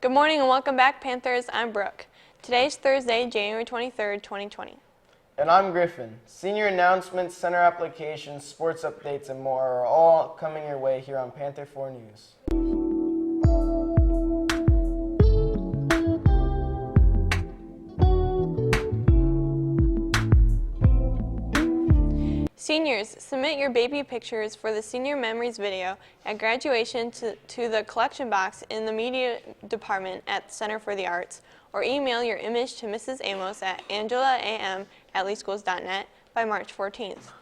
Good morning and welcome back, Panthers. I'm Brooke. Today's Thursday, January 23rd, 2020. And I'm Griffin. Senior announcements, center applications, sports updates, and more are all coming your way here on Panther 4 News. Seniors, submit your baby pictures for the Senior Memories video at graduation to the collection box in the media department at the Center for the Arts, or email your image to Mrs. Amos at angelaam@leeschools.net by March 14th.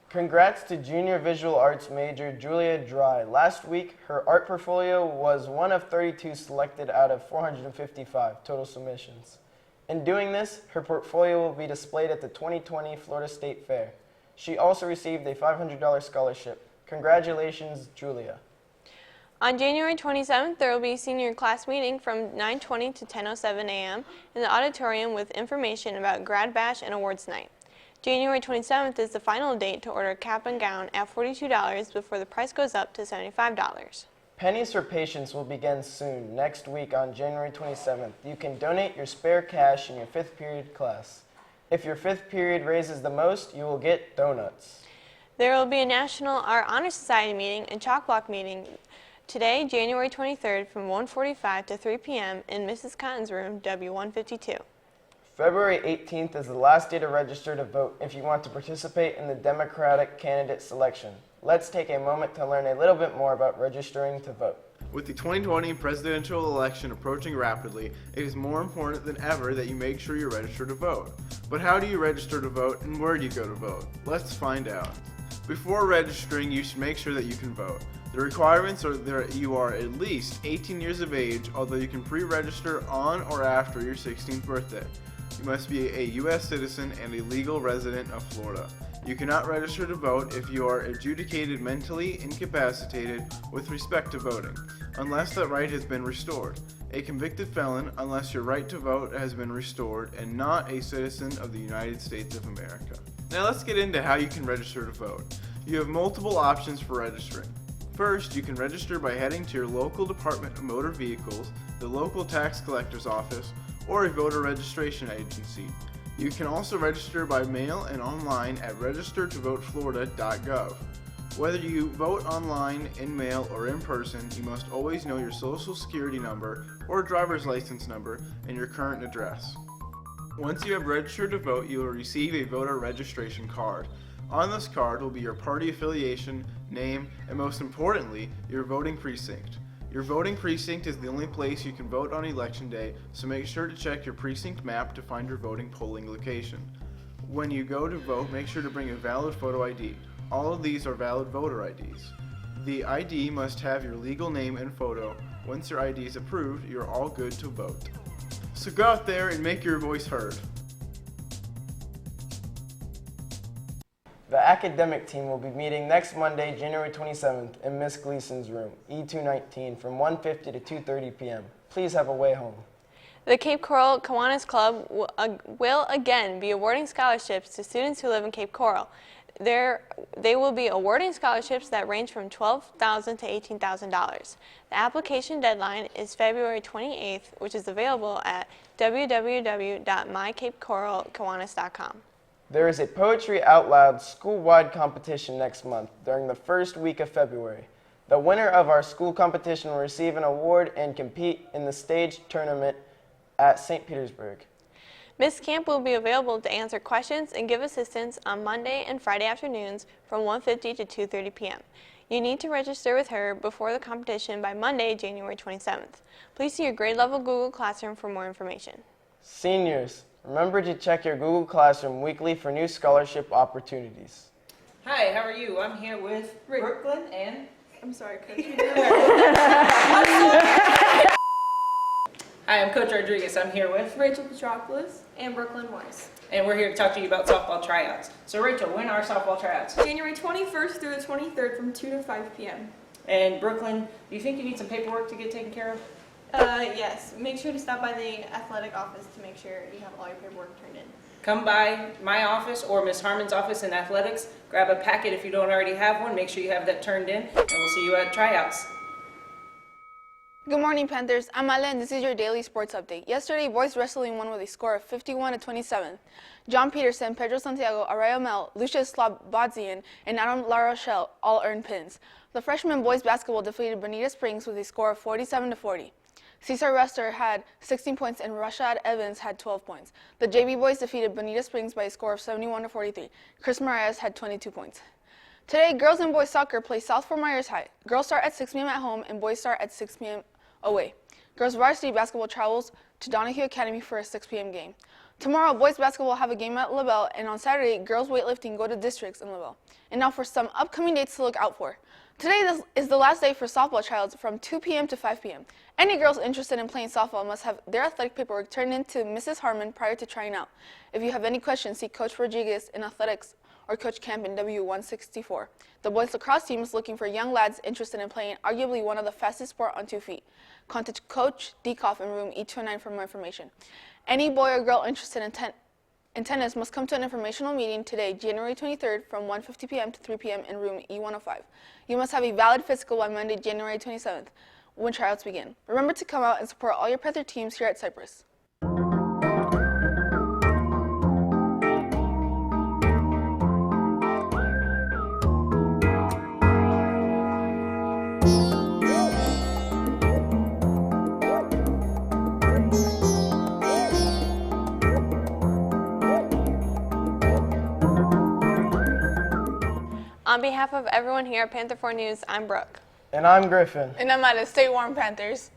Congrats to junior visual arts major Julia Dry. Last week, her art portfolio was one of 32 selected out of 455 total submissions. In doing this, her portfolio will be displayed at the 2020 Florida State Fair. She also received a $500 scholarship. Congratulations, Julia. On January 27th, there will be a senior class meeting from 9:20 to 10:07 a.m. in the auditorium with information about Grad Bash and Awards Night. January 27th is the final date to order a cap and gown at $42 before the price goes up to $75. Pennies for Patients will begin soon, next week on January 27th. You can donate your spare cash in your 5th period class. If your 5th period raises the most, you will get donuts. There will be a National Art Honor Society meeting and chalk block meeting today, January 23rd from 1:45 to 3 p.m. in Mrs. Cotton's room, W152. February 18th is the last day to register to vote if you want to participate in the Democratic candidate selection. Let's take a moment to learn a little bit more about registering to vote. With the 2020 presidential election approaching rapidly, it is more important than ever that you make sure you register to vote. But how do you register to vote and where do you go to vote? Let's find out. Before registering, you should make sure that you can vote. The requirements are that you are at least 18 years of age, although you can pre-register on or after your 16th birthday. You must be a U.S. citizen and a legal resident of Florida. You cannot register to vote if you are adjudicated mentally incapacitated with respect to voting, unless that right has been restored. A convicted felon, unless your right to vote has been restored, and not a citizen of the United States of America. Now let's get into how you can register to vote. You have multiple options for registering. First, you can register by heading to your local Department of Motor Vehicles, the local tax collector's office, or a voter registration agency. You can also register by mail and online at registertovoteflorida.gov. Whether you vote online, in mail, or in person, you must always know your social security number or driver's license number and your current address. Once you have registered to vote, you will receive a voter registration card. On this card will be your party affiliation, name, and most importantly, your voting precinct. Your voting precinct is the only place you can vote on election day, so make sure to check your precinct map to find your voting polling location. When you go to vote, make sure to bring a valid photo ID. All of these are valid voter IDs. The ID must have your legal name and photo. Once your ID is approved, you're all good to vote. So go out there and make your voice heard. The academic team will be meeting next Monday, January 27th in Miss Gleason's room, E219, from 1:50 to 2:30 p.m. Please have a way home. The Cape Coral Kiwanis Club will again be awarding scholarships to students who live in Cape Coral. They will be awarding scholarships that range from $12,000 to $18,000. The application deadline is February 28th, which is available at www.mycapecoralkiwanis.com. There is a Poetry Out Loud school-wide competition next month during the first week of February. The winner of our school competition will receive an award and compete in the stage tournament at St. Petersburg. Ms. Camp will be available to answer questions and give assistance on Monday and Friday afternoons from 1:50 to 2:30 p.m. You need to register with her before the competition by Monday, January 27th. Please see your grade level Google Classroom for more information. Seniors, remember to check your Google Classroom weekly for new scholarship opportunities. Hi, how are you? I'm here with Brooklyn and... I'm sorry, Coach. Hi, I'm Coach Rodriguez. I'm here with Rachel Petropoulos and Brooklyn Weiss. and we're here to talk to you about softball tryouts. So Rachel, when are softball tryouts? January 21st through the 23rd from 2 to 5 p.m. And Brooklyn, do you think you need some paperwork to get taken care of? Yes. Make sure to stop by the athletic office to make sure you have all your paperwork turned in. Come by my office or Ms. Harmon's office in athletics. Grab a packet if you don't already have one. Make sure you have that turned in, and we'll see you at tryouts. Good morning, Panthers. I'm Ale, and this is your daily sports update. Yesterday, boys wrestling won with a score of 51-27. John Peterson, Pedro Santiago, Araya Mel, Lucius Slobodian, and Adam La Rochelle all earned pins. The freshman boys basketball defeated Bonita Springs with a score of 47-40. Cesar Rester had 16 points and Rashad Evans had 12 points. The JV boys defeated Bonita Springs by a score of 71-43. Chris Marias had 22 points. Today, girls and boys soccer play South Fort Myers High. Girls start at 6 p.m. at home and boys start at 6 p.m. away. Girls varsity basketball travels to Donahue Academy for a 6 p.m. game. Tomorrow, boys basketball have a game at LaBelle, and on Saturday, girls weightlifting go to districts in LaBelle. And now for some upcoming dates to look out for. Today is the last day for softball trials from 2 p.m. to 5 p.m. Any girls interested in playing softball must have their athletic paperwork turned in to Mrs. Harmon prior to trying out. If you have any questions, see Coach Rodriguez in athletics or Coach Camp in W164. The boys lacrosse team is looking for young lads interested in playing arguably one of the fastest sport on 2 feet. Contact Coach Dekoff in room E209 for more information. Any boy or girl interested in tennis must come to an informational meeting today, January 23rd from 1:50 p.m. to 3 p.m. in room E105. You must have a valid physical by Monday, January 27th, when tryouts begin. Remember to come out and support all your Panther teams here at Cypress. On behalf of everyone here at Panther 4 News, I'm Brooke. And I'm Griffin. And I'm at Stay Warm, Panthers.